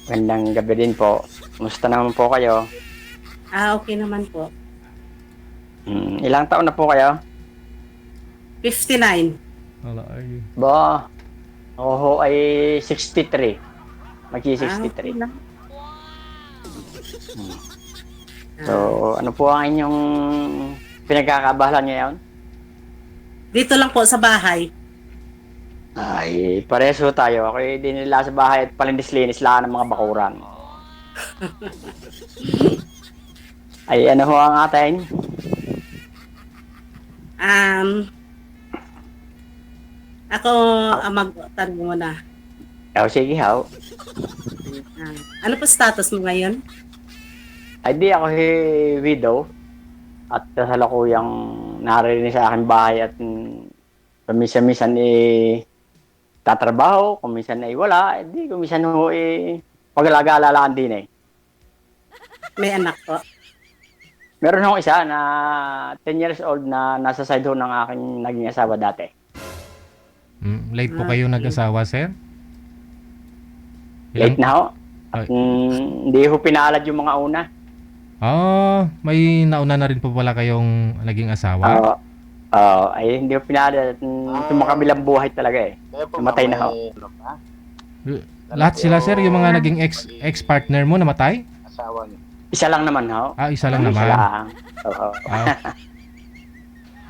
Magandang gabi din po. Kumusta naman po kayo? Okay naman po. Ilang taon na po kayo? 59. Wala ay. Ba, ako ho ay 63. Okay Magsi-63. lang. So, ano po ang inyong pinagkakabalan ngayon? Dito lang po sa bahay. Ay, pareso tayo. Ako ay di nila sa bahay at palinis-linis lang ng mga bakuran. Ay, ano ho ang atin? Ako ang magtanong muna. Sige ho. Ano po status mo ngayon? Ay, di ako widow. At kasalukuyang narinig sa aking bahay at paminsan-minsan tatrabaho, kung minsan ay wala, di kung minsan ho pag-alaga-alalaan din eh. May anak po. Meron akong isa na 10 years old na nasa side ho ng aking naging asawa dati. Late po kayo Okay. nag-asawa, sir? Late na ho. Ay. At hindi ho pinalad yung mga una. May nauna na rin po pala kayong naging asawa. Ay hindi ho pinalad at tumakabilang buhay talaga eh. Namatay na ho. Lahat sila, sir, yung mga naging ex-partner mo namatay? Asawa niyo. Isa lang naman ho. Isa lang Isa naman. lang. Oo.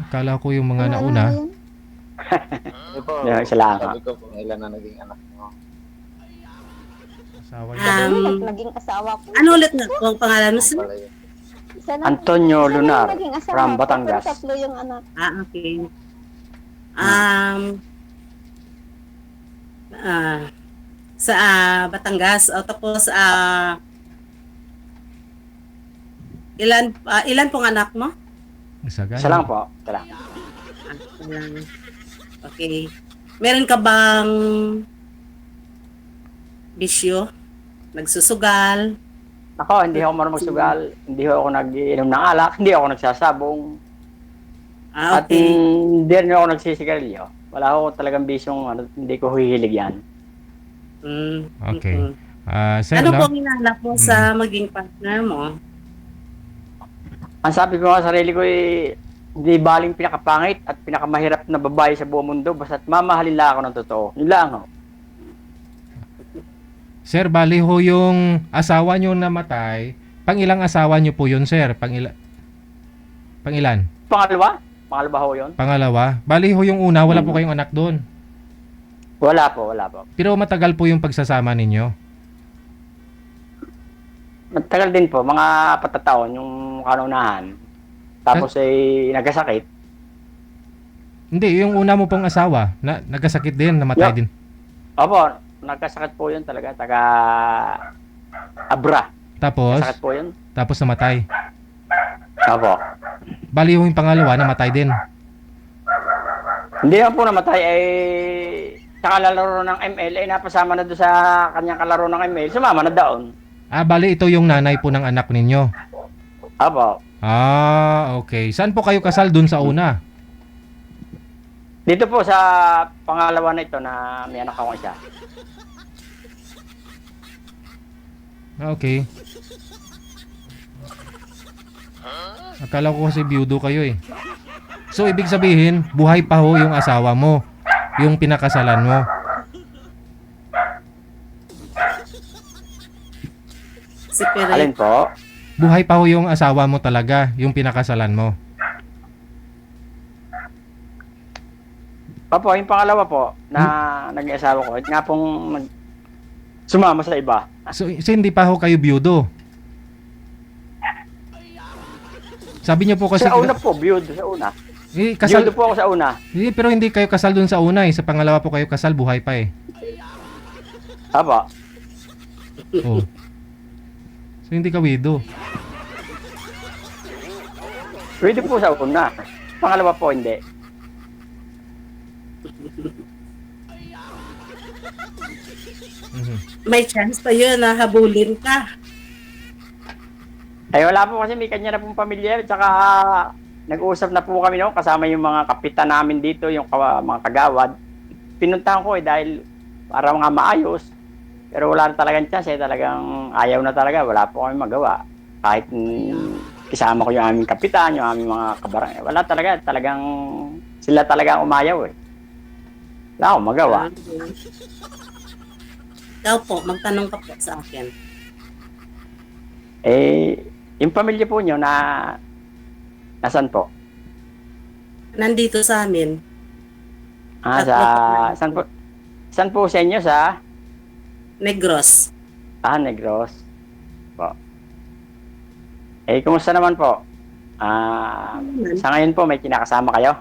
Akala ko yung mga nauna. Hindi po, Isa lang ho. sabi ko kung ilan na naging anak mo. Asawa niya. Naging asawa ko. Ano ulit na po ang pangalan mo? Sir? Pala yun. Isa lang- Antonio isa lang Lunar, yung naging asawa from ko, Batangas. pero tatlo yung anak. Okay. Sa Batangas. Tapos ilan pong anak mo? Isa Isa lang po. Isa lang. Okay. Meron ka bang bisyo? Nagsusugal? Ako, hindi ako marunong magsugal. Hindi ako nag-iinom ng alak. Hindi ako nagsasabong. At Okay. hindi rin ako nagsisigarilyo. Wala ako talagang bisyong hindi ko hihilig yan. Okay. Mhm. Sir, Ano no? po hinanap mo sa maging partner mo? Ang sabi ko sa sarili ko hindi baling pinakapangit at pinakamahirap na babae sa buong mundo basta't mamahalin lang ako ng totoo. Yun lang ho. Sir, bali ho yung asawa nyo namatay. Pang-ilang asawa nyo po yun, sir? Pang-ilan? Pangalawa? Pangalawa ho yun? Pangalawa? Bali ho yung una, wala po kayong anak doon. Wala po, wala po. Pero matagal po yung pagsasama ninyo. Matagal din po, mga 4 taon yung kanunahan. Tapos nagkasakit. Hindi, yung una mo pong asawa, nagkasakit din, namatay Yeah. din. Opo, nagkasakit po yun talaga. Taga Abra. Tapos, Nagkasakit po yun. tapos namatay. Opo. Bali yung pangalawa, namatay din. Hindi naman po namatay sa kalalaro ng ML napasama na doon sa kanyang kalaro ng ML. Sumama na doon. Bali ito yung nanay po ng anak ninyo. Opo. Okay. Saan po kayo kasal dun sa una? Dito po sa pangalawa na ito na may anak akong isa. Okay. Akala ko kasi biyudo kayo eh. So, ibig sabihin, buhay pa ho yung asawa mo. Yung pinakasalan mo. Si Pere. Alin po? Buhay pa ho yung asawa mo talaga. Yung pinakasalan mo. Opo, yung pangalawa po na naging asawa ko. Nga pong sumama sa iba. So hindi pa ho kayo biyudo. Sabi niyo po kasi... Sa una po, biyudo sa una. kasal, Biyudo po ako sa una. pero hindi kayo kasal dun sa una eh. Sa pangalawa po kayo kasal, buhay pa eh. Opo. Oh. So hindi ka widow. Pwede po sa una. Pangalawa po, hindi. Mhm. May chance pa yun na habulin ka. Ay wala po kasi may kanya na pong pamilya. Tsaka nag-uusap na po kami noon kasama yung mga kapitan namin dito, yung mga kagawad. Pinuntahan ko dahil para nga maayos. Pero wala na talagang chance eh. Talagang ayaw na talaga. Wala po kami magawa. Kahit kasama ko yung aming kapitan, yung aming mga kabarang. Wala talaga. Talagang sila talaga ang umayaw eh. Wala akong magawa. Ikaw po, magtanong ka po sa akin. Eh, yung pamilya po nyo na nasan po? Nandito sa amin. Saan po sa inyo sa Negros. Negros po. Eh, kumusta naman po? Sa ngayon po, may kinakasama kayo?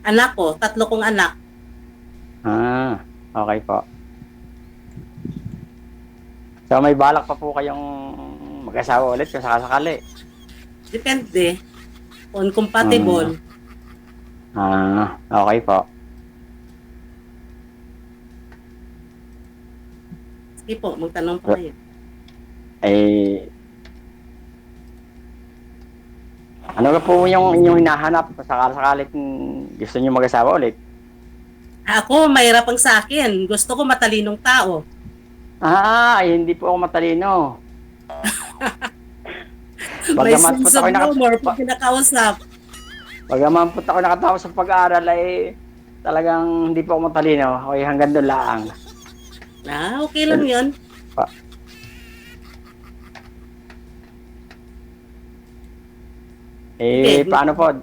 Anak ko, 3 kong anak. Okay po. So, may balak pa po kayong mag-asawa ulit kung sakasakali? Depende. Kung compatible. Okay po. Sige po, magtanong po kayo. Eh, ano ka po yung inyong hinahanap kung sakasakali gusto niyo mag-asawa ulit? Ako, mahirap ang sa akin. Gusto ko matalinong tao. Hindi po ako matalino. May Bagaman po sense of ako humor pag pinakausap. Bagaman po ako nakatapos sa pag-aaral ay talagang hindi po ako matalino. Okay, hanggang doon lang. Okay lang yun. Okay. Paano po?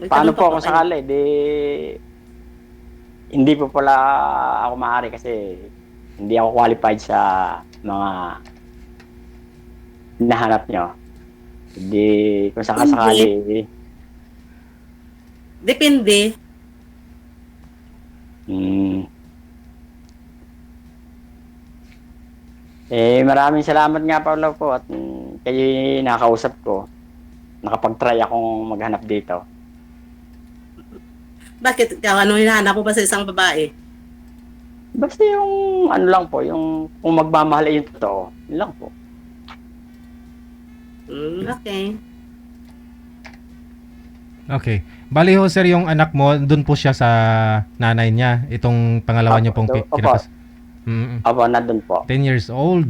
Paano po kung sakali? Hindi po pala ako maaari kasi hindi ako qualified sa mga hinahanap nyo. Hindi, kung sakali. Depende. Maraming salamat nga Paolo po at kayo nakakausap ko. Nakapag-try akong maghanap dito. Bakit ikaw? Ano hinahanap mo ba sa isang babae? Basta yung ano lang po, yung kung magmamahal ay yung totoo. Yun lang po. Okay. Okay. Bali ho sir, yung anak mo, doon po siya sa nanay niya. Itong pangalawa niyo pong kinakas. Opo, nandun po. 10 years old.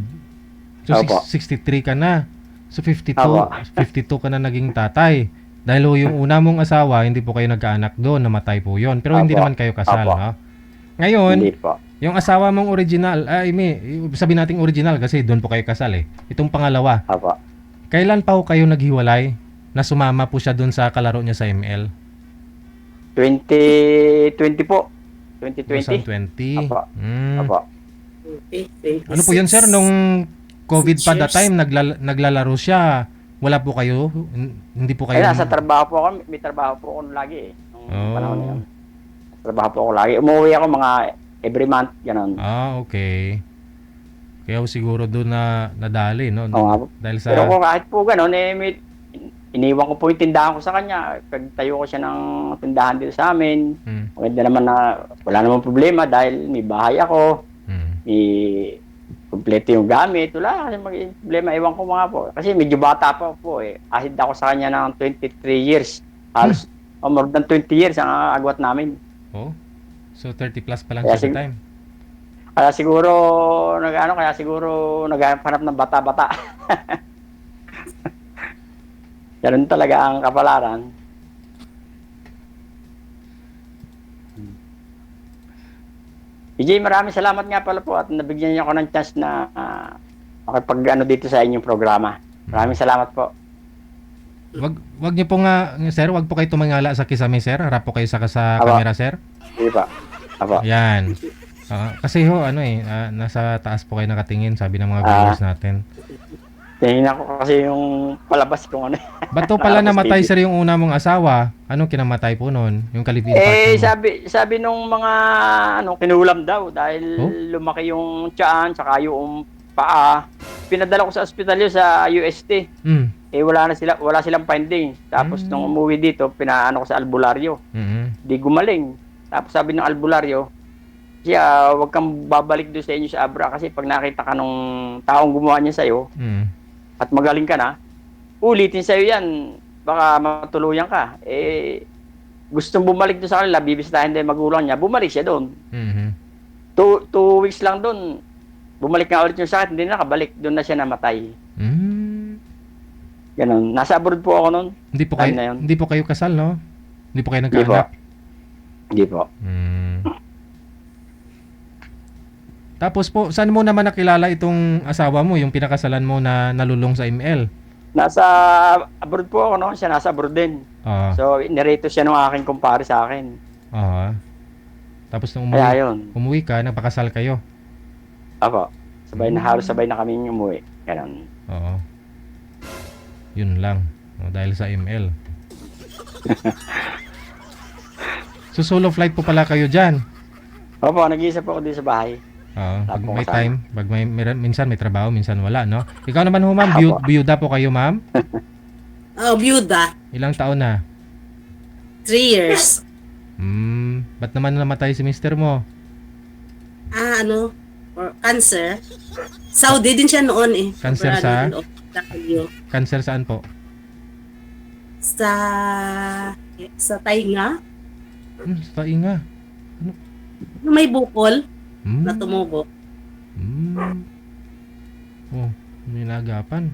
So, Opo. 63 ka na. So, 52 Opo. 52 ka na naging tatay. Dahil ho, yung una mong asawa, hindi po kayo nagkaanak doon, namatay po yon. Pero hindi Opo. naman kayo kasal, Opo. ha? Ngayon, Hindi po. yung asawa mong original, sabi nating original kasi doon po kayo kasal eh. Itong pangalawa, Opo. kailan pa ho kayo naghiwalay na sumama po siya doon sa kalaro niya sa ML? 2020 po. 2020. 2020. Opo. Opo. Okay. Ano po yun, sir? Nung COVID pa 6 that time, naglalaro siya. Wala po kayo? Hindi po kayo? Ay, nasa trabaho po ako. May trabaho po ako lagi eh. Nung panahon na yun. Trabaho po ako lagi. Umuwi ako mga every month, gano'n. Okay. Kaya siguro doon na nadali, no? Oo nga po. Dahil sa... Pero kung kahit po gano'n, iniwan ko po yung tindahan ko sa kanya. Pagtayo ko siya ng tindahan dito sa amin. Maganda naman na wala namang problema dahil may bahay ako. May kumpleto yung gamit. Wala kasi maging problema. Ewan ko mga po. Kasi medyo bata pa po eh. Ahid ako sa kanya ng 23 years. Halos more than 20 years ang agwat namin. Oh? So 30 plus pa lang Kaya siya sa time. Kaya siguro naghanap ng bata-bata. Ganun talaga ang kapalaran. EJ, maraming salamat nga pala po at nabigyan niyo ako ng chance na makipag dito sa inyong programa. Maraming salamat po. Wag niyo po nga, sir, wag po kayo tumangala sa kisame, sir. Harap po kayo sa Aba. camera, sir. Sige pa. Apo. Yan. Kasi ho, nasa taas po kayo nakatingin, sabi ng mga viewers natin. Tingnan ko kasi yung palabas kung ano. Ba't to pala namatay, sir, yung una mong asawa? Anong kinamatay po nun? Yung kalibin partner mo? sabi nung mga kinulam daw dahil lumaki yung tiyan saka yung paa. Pinadala ko sa ospital yun sa UST. Wala silang finding. Tapos nung umuwi dito, pinaano ko sa albularyo. Di gumaling. Tapos sabi ng albularyo, siya, wag kang babalik doon sa inyo sa Abra kasi pag nakita ka nung taong gumawa niya sa'yo, at magaling ka na, ulitin sa'yo yan. Baka matuluyan ka. Gustong bumalik doon sa kanila, bibisitahin din magulang niya, bumalik siya doon. 2 weeks lang doon. Bumalik nga ulit yung sakit, hindi na nakabalik. Doon na siya namatay. Ganon. Nasa abroad po ako noon. Time na yun. Hindi po kayo kasal, no? Hindi po kayo Hindi po. nagkaanak? Hindi po. Tapos po, saan mo naman nakilala itong asawa mo, yung pinakasalan mo na nalulong sa ML? Nasa abroad po ako noon. Siya nasa abroad din. So, nireto siya nung aking kumpare sa akin. Tapos nung Kaya yun. umuwi ka, nagpakasal kayo? Apo. Halos sabay na kami umuwi. Ganon. Oo. Yun lang. Dahil sa ML. So solo flight po pala kayo dyan? Opo, nag-iisa po ako dito sa bahay. Pag may time, minsan may trabaho, minsan wala, no? Ikaw naman ho, ma'am, biyuda po kayo, ma'am? Byuda. Ilang taon na? 3 years. Ba't naman namatay si mister mo? For cancer. Saudi din siya noon eh. Cancer sa? OFW. Cancer saan po? Sa tainga. Sa tainga. May bukol na tumubo. Oh, may nagapan.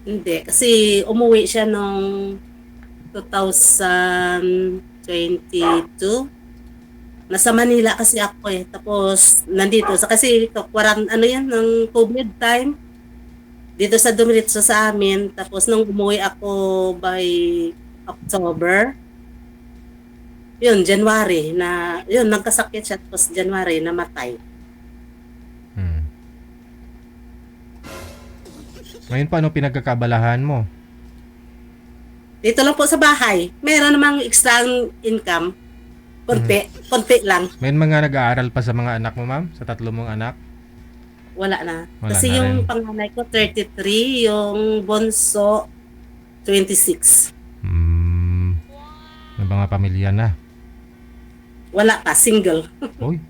Hindi, kasi umuwi siya noong 2022. Nasa Manila kasi ako eh. Tapos nandito kasi ng COVID time. Dito sa Dumiritso sa amin. Tapos nung umuwi ako by October, yun, January nagkasakit siya. Tapos January namatay. Ngayon pa, ano pinagkakabalahan mo? Dito lang po sa bahay. Meron namang extra income. Konti lang. May mga nag-aaral pa sa mga anak mo, ma'am? Sa 3 mong anak? Wala na. Wala Kasi na yung rin. panganay ko 33, yung bunso 26. May mga pamilya na. Wala pa, single. Uy.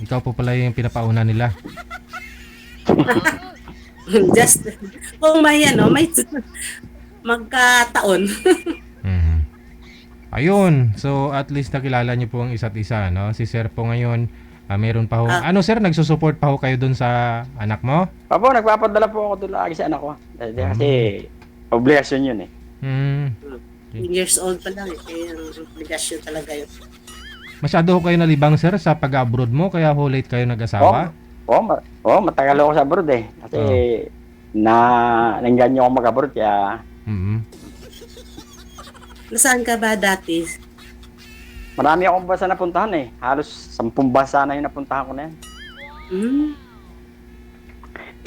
Ikaw po pala yung pinapauna nila. Just, kung may may magkataon. Ayun. So, at least nakilala niyo po ang isa't isa, no? Si sir po ngayon, meron pa ho. Ano sir, nagsusupport pa ho kayo dun sa anak mo? Opo, nagpapadala po ako doon lagi sa anak ko. Kasi obligasyon yun eh. 10 years old pa lang eh. Kaya ang obligasyon talaga yun. Masyado ho kayo nalibang sir sa pag-abroad mo, kaya ho late kayo nag-asawa? Matagal ako sa abroad eh. Kasi nanggan niyo ako mag-abroad kaya... Nasaan ka ba dati? Marami akong bansa napuntahan eh. Halos 10 bansa na yung napuntahan ko na yan.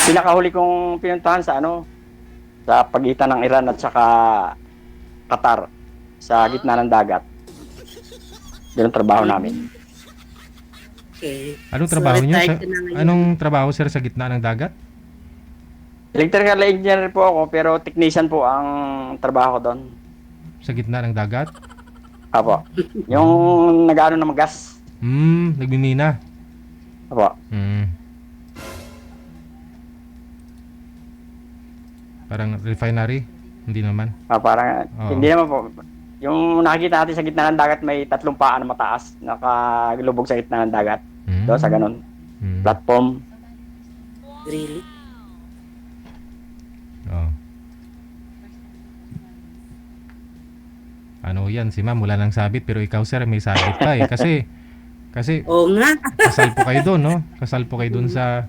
Pinakahuli kong pinuntahan sa sa pagitan ng Iran at saka Qatar, sa gitna ng dagat. Yun ang trabaho namin. Okay. Anong trabaho niyo? retired ka na ngayon. Anong trabaho sir sa gitna ng dagat? Electrical engineer po ako pero technician po ang trabaho ko doon. Sa gitna ng dagat? Apo. Yung nag-ano ng gas. Nagmimina. Apo. Parang refinery? Hindi naman. Parang, hindi naman po. Yung nakikita natin sa gitna ng dagat, may 3 paa na mataas. Nakalubog sa gitna ng dagat. Doon sa ganun. Platform. Really? Ano yan, si ma'am wala nang sabit pero ikaw sir may sabit ka eh. Kasi Oo nga. kasal po kayo doon, no? Kasal po kayo doon sa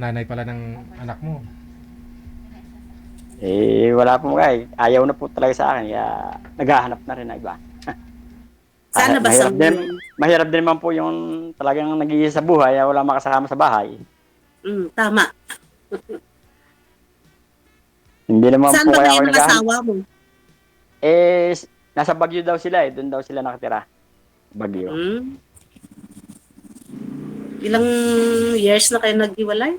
nanay pala ng anak mo. Wala po mga eh. Ayaw na po talaga sa akin. Kaya naghahanap na rin na iba. Sana ba sa mahirap din naman po yung talagang nag-iisa sa buhay. Wala makasama sa bahay. Tama. Hindi naman Saan po ba kaya ngayon ako ang asawa mo? Nasa Baguio daw sila eh. Doon daw sila nakatira. Baguio. Ilang years na kayo naghiwalay?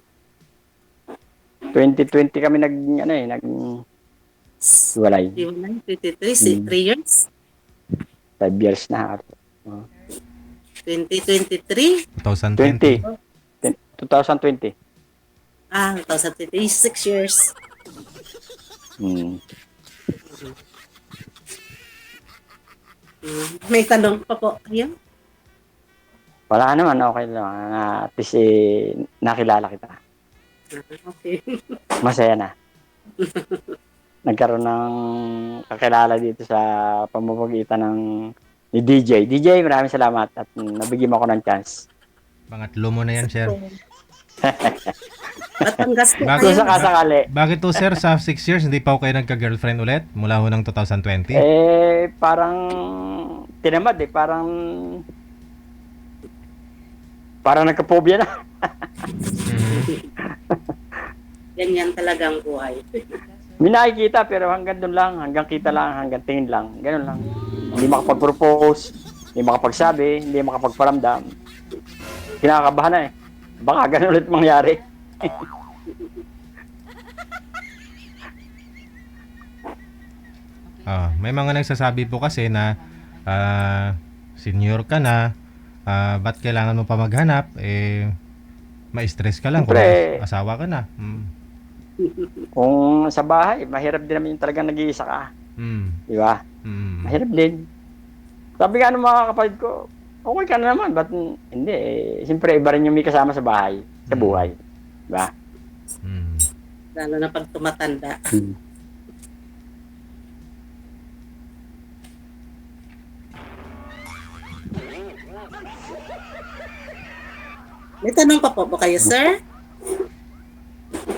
2020 kami naghiwalay. Hiwalay? 23, 3 years? 5 years na. 2023? 2020. 2020. 2020. 6 years. May tanong pa po kayo? Wala naman, okay lang. At least nakilala kita. Okay. Masaya na. Nagkaroon ng kakilala dito sa pamamagitan ng ni DJ. DJ, maraming salamat at nabigyan mo ako ng chance. Pangatlo mo na yan, sir. Batangas po Bago Kung kayo. sakasakali, Bakit to, sir, sa 6 years, hindi pa ako kayo nagka-girlfriend ulit? Mula ho ng 2020? parang tinamad parang nagka-phobia na. Mhm. Ganyan talagang buhay. May nakikita pero hanggang doon lang, hanggang kita lang, hanggang tingin lang. Ganun lang. Hindi makapag-propose, hindi makapagsabi, hindi makapagparamdam. Kinakabahan na eh. Baka ganun ulit mangyari. May mga nagsasabi po kasi na senior ka na, ba't kailangan mo pa maghanap? Ma-stress ka lang kung Siyempre. asawa ka na. Kung sa bahay, mahirap din naman yung talagang nag-iisa ka. Di ba? Mahirap din. Sabi nga ng mga kapatid ko, okay ka na naman, ba't hindi eh. Siyempre, iba rin yung may kasama sa bahay, sa buhay. Di ba? Lalo na pag tumatanda. May tanong pa po ba kayo, sir?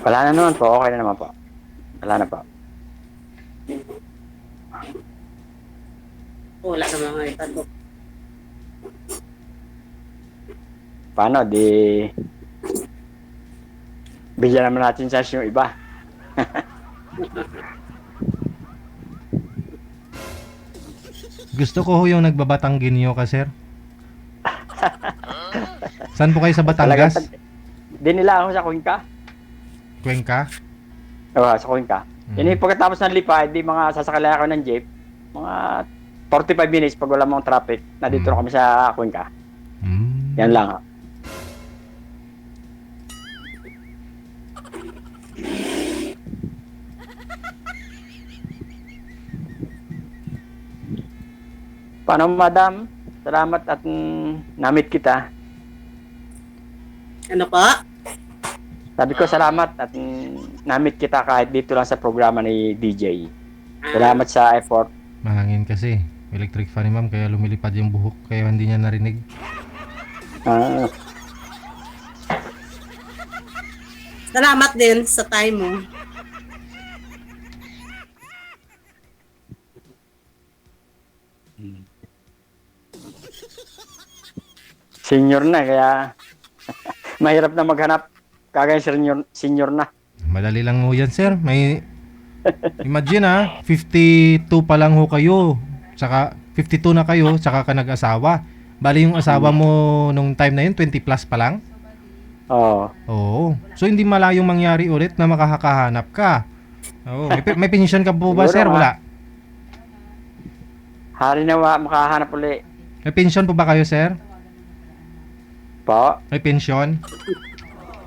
Wala na naman po, okay na naman po. Wala na po. Wala naman mga itanong. Paano, di... Bigyan naman natin chance yung iba. Gusto ko ho yung nagbabatangginyo ka, sir. Saan po kayo sa Batangas? Di nila ako sa Cuenca. Cuenca? Oo, sa Cuenca. Yan yung pagkatapos ng lipa, di mga sasakali ako ng jeep. Mga 45 minutes pag wala mong traffic. Nandito na kami sa Cuenca. Yan lang. Paano, madam? Salamat at namit kita. Ano po? Sabi ko salamat at namit kita kahit dito lang sa programa ni DJ. Salamat sa effort. Mahangin kasi. Electric fan ni ma'am, kaya lumilipad yung buhok, kaya hindi niya narinig. Salamat din sa time mo. Senior na, kaya mahirap na maghanap. Kagaya senior na. Madali lang ho yan, sir. Imagine 52 pa lang ho kayo. Saka 52 na kayo, saka ka nag-asawa. Bali yung asawa mo nung time na yun, 20 plus pa lang? Oo. Oo. So hindi malayong mangyari ulit na makakahanap ka. Oo. May pension ka po ba, Siguro sir? nga. Wala. Hari na makahanap uli. May pension po ba kayo, sir? Po. May pension?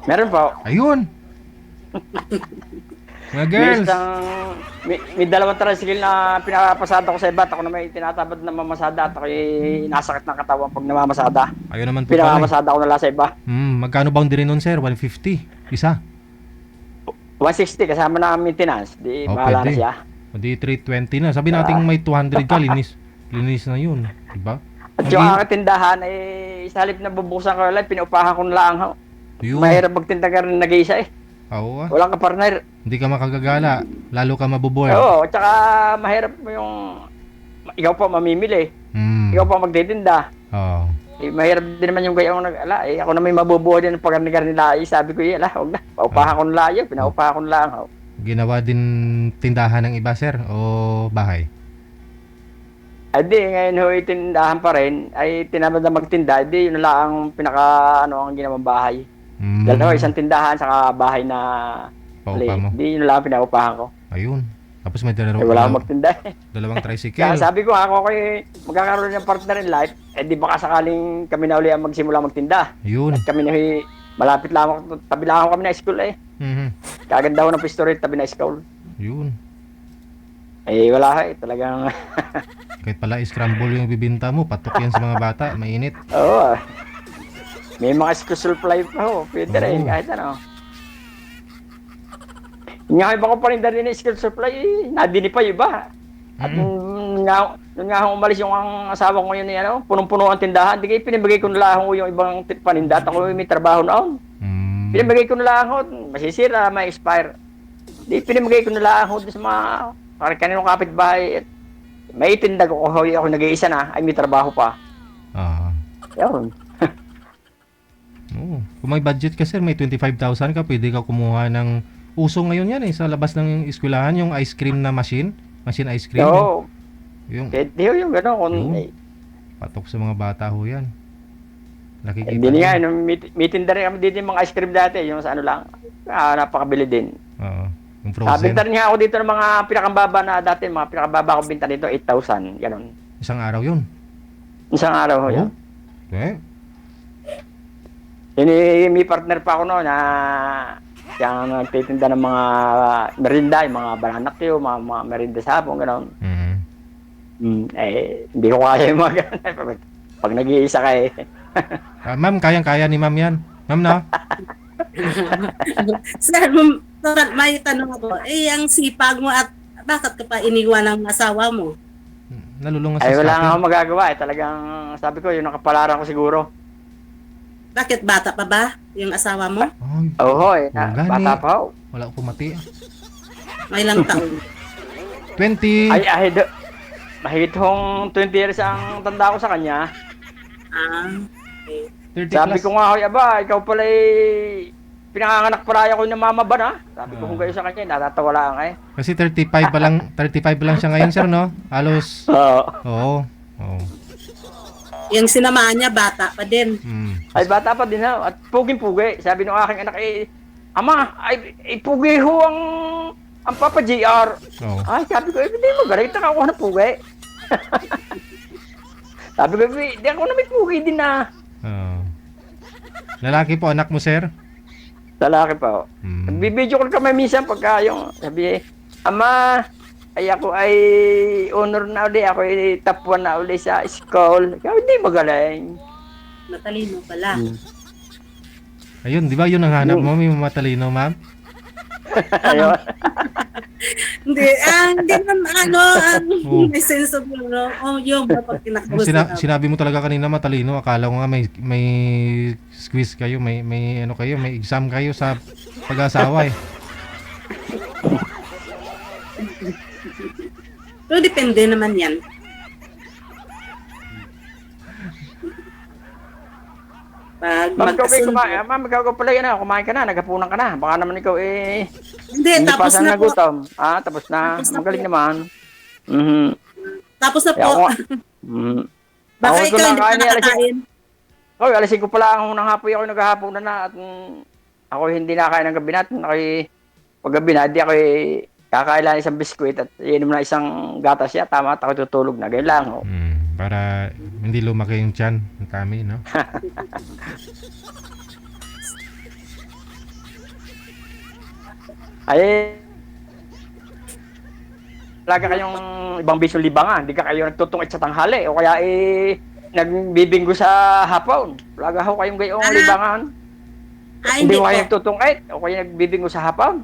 Meron po. Ayun. Mga girls. May dalawang tricycle na pinapasada ko sa iba. Ako na may tinatabad na mamasada at ako nasakit ng katawan pag namamasada. Ayun naman po pala. Pinamamasada ko na lang sa iba. Magkano boundary nun, sir? 150. Isa. 160 kasama na ang maintenance. Di Oh, bahala na pwede. siya. O di 320 na. Sabi natin may 200 ka. Linis na yun. Diba? At yung aking tindahan, sa halip na bubuksan ko lang, pinupahan ko na lang. Yun. Mahirap magtinda ka rin nag-iisa eh. Oo. Walang kapartner. Hindi ka makagagala. Lalo ka mabuboy. Oo, tsaka mahirap mo yung... Ikaw pa mamimili. Ikaw pa magtitinda. Oo. Mahirap din naman yung gayong nag-ala. Ako na may mabubuhay din pag nila. Sabi ko, ala, huwag na. Paupahan ko na lang yun. Pinaupahan ko na lang. Ginawa din tindahan ng iba, sir? O bahay? Di, ngayon ho, itindahan pa rin. Ay, tinamad na magtinda. Di, yun na lang ang ang ginawang bahay. Dalawa, isang tindahan, saka bahay na Paupa mo? Di, yun na lang ang pinaupahan ko. Ayun. Tapos may Wala akong magtinda. dalawang Kaya tricycle. sabi ko, ako magkakaroon ng partner in life, di baka sakaling kami na uli ang magsimula magtinda. Ayun. At kami na malapit lang ako, tabi lang ako kami na school eh. Kaganda ho ng pistolet, tabi na school. Yun. Wala talagang... Kahit pala scramble yung bibinta mo, patok yan sa mga bata, mainit. Oo. May mga school supply pa ho. Pwede Oo. rin, kahit ano. Nga iba ko pa rin dali na school supply, nadini pa yung iba. At nung nga akong umalis yung ang asawa ko yun, ano, punong-puno ang tindahan. Di kayo pinibigay ko na lang ho yung ibang paninda. At ako may trabaho noon. Pinibigay ko na lang ho, masisira, may expire. Di pinibigay ko na lang ho sa mga parang kaninong kapitbahay. May tinda ko, ako nag-iisa na, ay may trabaho pa. Yun. Kung may budget ka sir, may 25,000 ka, pwede ka kumuha ng uso ngayon yan sa labas ng eskwelahan, yung ice cream na machine ice cream. Oo. Yung Pwede yung gano'n. Kung, patok sa mga bata ho yan. Nakikita hindi nga, may tinda rin kami dito yung mga ice cream dati, yung sa ano lang, napakabili din. Yung frozen. Binta rin nga ako dito ng mga pinakababa na dati, mga pinakababa ko binta dito, 8,000, gano'n. Isang araw yun. Isang araw ho yan. May partner pa ako noon na siyang nagtitinda ng mga merinda, yung mga banana Q, mga merinda sa hapon, gano'n. Hindi ko kaya yung mga gano'n. Pag nag-iisa ka Ma'am, kayang-kaya ni ma'am yan. Ma'am na? Sir, may tanong ako. Ang sipag mo at bakit ka pa iniwan ng asawa mo? Nalulungan sa wala scrapping. nga akong magagawa. Talagang sabi ko, yung nakapalaran ko siguro. Bakit bata pa ba yung asawa mo? Oo, gani. bata pa ho. Wala ko pumati. May ilang taon? 20. Mahigit hong 20 years ang tanda ko sa kanya. Okay. 30 Sabi plus. ko nga, aba, ikaw pala pinanganganak palaya ko ng mama ba na? Sabi ko kung kayo sa kanya, natatawa lang Kasi 35 pa lang siya ngayon sir, no? Halos. Oo. Yung sinamaan niya, bata pa din. Ay, bata pa din ha. At puging-pugi. Sabi ng aking anak, Ama, pugi ho ang Papa JR. Ay, sabi ko, hindi mo, galit na ako na pugi. Sabi ko, hindi ako na may pugi din na. Lalaki po, anak mo sir? Lalaki pa ho. Nagbibideo ko kami minsan pagka yung, sabi, Ama, ako ay honor na uli, ako ay top 1 na uli sa school. Ikaw hindi magaling. Matalino pala. Ayun, di ba yun ang hanap mo, may matalino, ma'am? Ayun. Hindi naman may sense of humor pag kinakausap. Sinabi mo talaga kanina matalino, akala ko nga may squeeze kayo, may ano kayo, may exam kayo sa pag-asawa Pero depende naman yan. Pag magkasundo. Ma'am, ikaw pala yan kumain ka na, naghapunan ka na. Baka naman ikaw hindi tapos pa na po. nagutom. Tapos na. Magaling naman. Tapos na po. Baka Ako ikaw hindi pa nakakain. Alisin ko pala ang unang hapoy ako naghahapunan na at ako hindi nakain ng gabi natin. Pag gabi na, di ako kakailan isang biskwit at inom na isang gatas siya. Tama at ako tutulog na. Ganyan lang. Para hindi lumaki yung tiyan ng kami, no? Talaga kayong ibang bisyong libangan. Hindi ka kayo nagtutungit sa tanghali. O kaya nagbibinggo sa hapon. Talaga ho kayong gayong libangan. Hindi mo kayo nagtutungit. O kaya nagbibinggo sa hapon.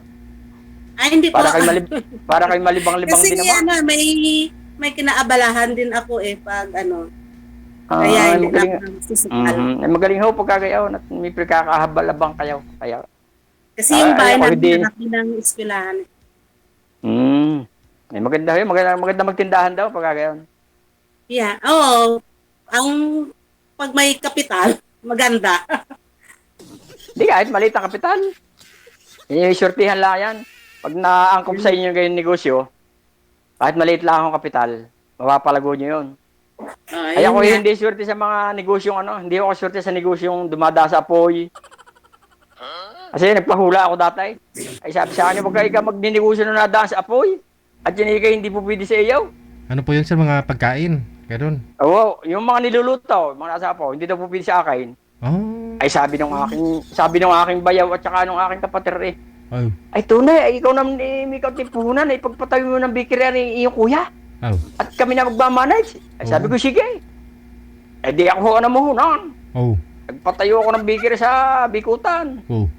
Hindi po. Para kayo malibang-libang din naman. Kasi may kinaabalahan din ako pag kaya hindi na susukal. Magaling ho pagkagayaw at may pagkakahabal-abang kayo. Kasi yung bahay namin ng eskwelahan. Maganda magtindahan daw pagkagayaw. Yeah, oo. Ang pag may kapital, maganda. Hindi kahit maliit ang kapital. Isurtihan lang yan. Pag naangkop sa inyo yung negosyo, kahit maliit lang akong kapital, mapapalago nyo yun. Ay ako hindi swerte sa mga negosyong hindi ako swerte sa negosyong dumada sa apoy. Kasi nagpahula ako dati. Ay sabi sa akin, wag ka magninegosyo na nadaan sa apoy. At yun hindi po pwede sa iyaw. Ano po yun sa mga pagkain? Ganun. Oo, yung mga niluluto, mga nasa apoy, hindi daw po pwede sa akin. Ay sabi ng aking bayaw at saka ng aking kapatid ay tunay, ikaw naman may katipunan, ipagpatayo mo ng bikira ni iyong kuya. At kami na magmamanage. Ay sabi ko, sige. Di ako namuhunan. Nagpatayo ako ng bakery sa Bikutan. Oh.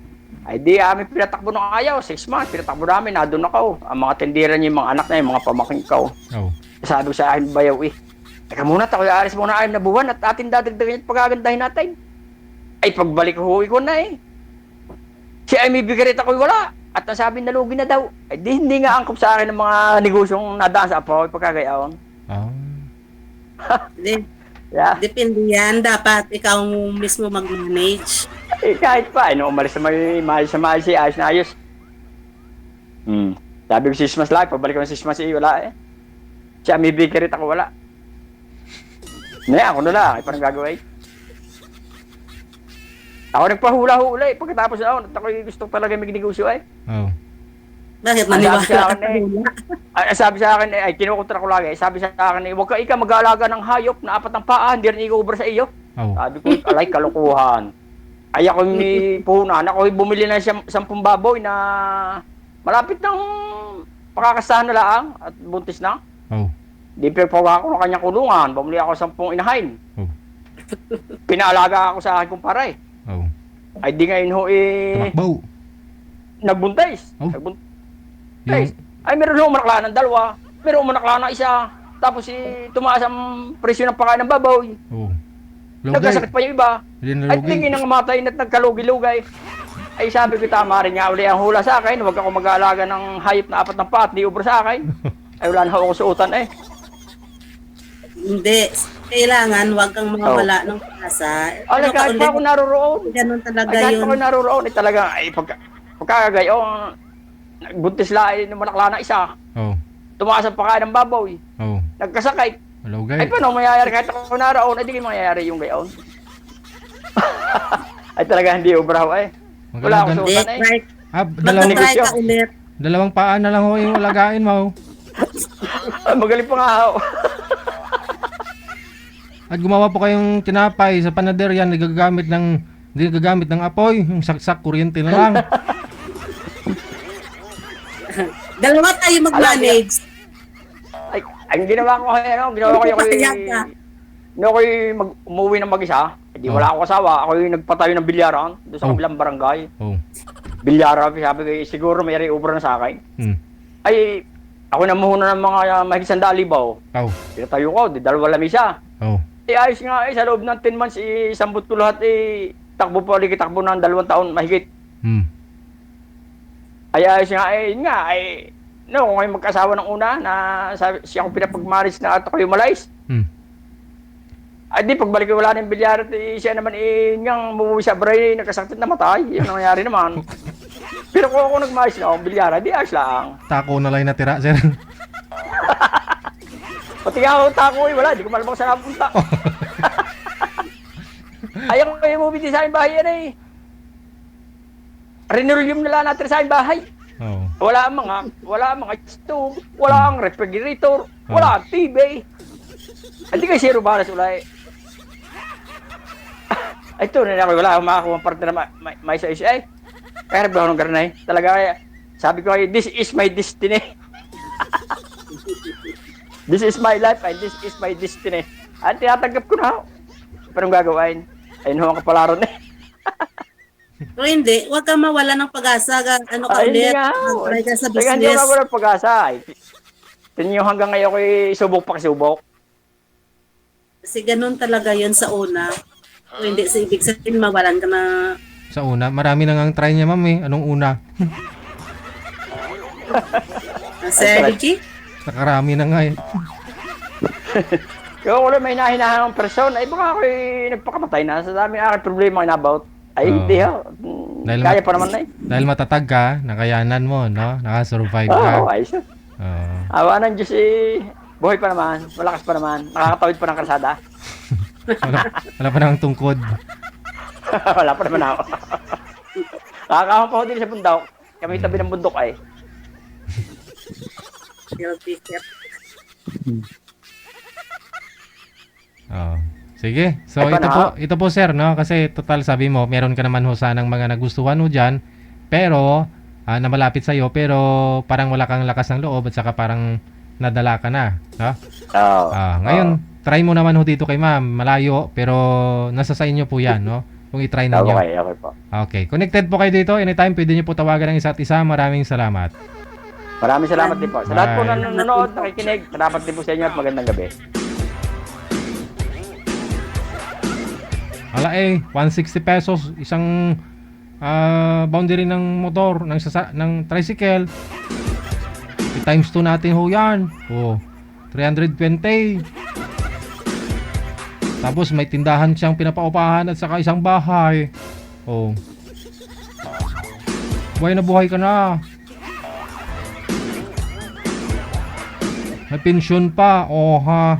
Ay di amin pinatakbo ng ayaw, 6 months, pinatakbo namin, nandun ako. Ang mga tindera niya, yung mga anak na yung mga pamaking ko. Oh. Sabi ko sa akin, bayaw teka muna, tayo alis muna 6 na buwan at atin dadagdagan at pagagandahin natin. Ay pagbalik ko, ko na Si ay may bigarit ako wala. At nasabi nalugi na daw. Ay di hindi nga angkop sa akin ng mga negosyong nadaan sa apaw, pagkagayaon. Oh. Yeah. Depende yan. Dapat ikaw mismo mag-manage. Kahit pa, umalis na maayos si ayos na ayos. Sabi ko 6 months lang, pagbalik ko ng 6 months wala Siya may bigarit ako wala. Ako na lang, parang gagawin. Ako nagpahula-hula pagkatapos ako gusto talaga may negosyo Oh. Bakit Sabi maniwala sa akin ka sabi sa akin kinukontra ko lagi. Sabi sa akin huwag ka mag-aalaga ng hayop na 4 ng paa, hindi rin i-over sa iyo. Oh. Sabi ko, alay, kalukuhan. Ay ako may puhunan. Ako bumili na 10 baboy na malapit ng pakakasahan na lang at buntis na. Oh. Di pinagpawa ko ng kanyang kulungan. Bumili ako 10 inahin. Oh. Pinaalaga ako sa akin kumpare. Oh. Ay di ngayon Tumakbo. nagbuntis. Oh. Guys, ay meron ho manaklaan ng 2, meron manaklaan ng 1, tapos tumaas ang presyo ng pagkain ng baboy. Oh. Nagkasakit pa yung iba. Ay tingin ang matay at nagkalugi-lugay. Ay sabi ko tama rin nga uli ang hula sa akin, huwag ako mag-aalaga ng hayop na 4 ng paa at di ubra sa akin. Ay wala na ako suotan Hindi. Kailangan wag kang mawala ng pag-asa. Ay kahit pa ako naroroon. Ganun talaga Ay kahit yun. pa ako naroroon, talaga ay pagkagayon, nagbuntis lang manaklaan ng 1. Oh. Tumaas ang pagkain ng baboy. Oh. Nagkasakit. Hello, Ay guys. paano mayayari kahit ako naraon, ay di mangyayari yung gayon. Ay talaga hindi ubraw Wala akong Hindi, suotan try. Dalawang, Mag-try ka ulit. dalawang paa na lang ho yung alagain mo. Ay, magaling pa nga ako. At gumawa po kayong tinapay sa panaderya, hindi nagagamit ng apoy, yung saksak kuryente na lang. Dalawa tayo mag-manage. Ay, ang ginawa ko ginawa ko yung umuwi ng mag-isa. Hindi wala akong asawa. Ako yung nagpatayo ng bilyaran doon sa kabilang barangay. Oh. Bilyaran, sabi ko, siguro may ubra na sa akin. Ay, ako namuhuna ng mga mahigit 100,000. Oh. Pinatayo ko, di 2 lamisa. Oh. Ayos nga sa loob ng 10 months, isambot ko lahat, takbo ng 2 taon, mahigit. Ay ayos nga, kung kayo magkasawa ng una, na siya akong pinapagmaris na at ako yung malays. Ay di, pagbalik ko wala ng bilyar at siya naman ngang mumuwi sa bray, nagkasakit na matay. Yan ang nangyari naman. Pero kung ako nagmaris na akong bilyar, di ayos lang. Tako na lang yung natira, sir. Pati nga ako tako wala, di ko malamang saan napunta. Ayaw ko yung mubiti sa aking bahay Renurium na lang natin sa aking bahay. Oh. Wala ang mga stove, wala ang refrigerator, wala ang TV. Hindi kayo zero balas ulay. Ay ito, wala akong makakuha partner na may sa isa Kaya ba ng garanay? Talaga, sabi ko this is my destiny. This is my life and this is my destiny. At tinatanggap ko na. Pero gagawin? Ayun ho ang kapalaran O hindi, huwag kang mawala ng pag-asa. Ano ka ulit? Try ka sa Hindi business. nga wala pag-asa. Tingin hanggang ngayon ko subok pa kasubok. Kasi ganun talaga yun sa una. O hindi, sa ibig sabihin, mawalan ka na. Sa una, marami na ngang try niya, ma'am. Anong una? Sir Ricky? Nakarami na nga Kung wala may hinahinahang person, ay baka ako nagpakamatay na sa dami aking problema about. Ay hindi kaya pa naman Dahil matatag ka, nakayanan mo, no? Nakasurvive ka. Ayos. Awa ng Diyos buhay pa naman, malakas pa naman, nakakatawid pa ng kalsada. wala pa nang tungkod. Wala pa naman ako. Nakakahon pa ako din sa bundok. Kami tabi ng bundok Sige. So ito po sir, no? Kasi total sabi mo, meron ka naman ho sanang mga nagustuhan mo diyan, pero na malapit sa iyo, pero parang wala kang lakas ng loob at saka parang nadala ka na, no? Ngayon, try mo naman ho dito kay ma'am, malayo, pero nasa sa inyo po 'yan, no? kung i-try ninyo. Okay po. Okay. Connected po kayo dito. Anytime, pwede nyo po tawagan ng isa't isa. Maraming salamat. Maraming salamat din po. Sa lahat po Bye. na nanonood, nakikinig, salamat din po sa inyo at magandang gabi. Ala 160 pesos. Isang boundary ng motor, ng tricycle. I-times 2 natin ho yan. 320. Tapos may tindahan siyang pinapaupahan at saka isang bahay. Buhay na buhay ka na. May pensyon pa. Ha.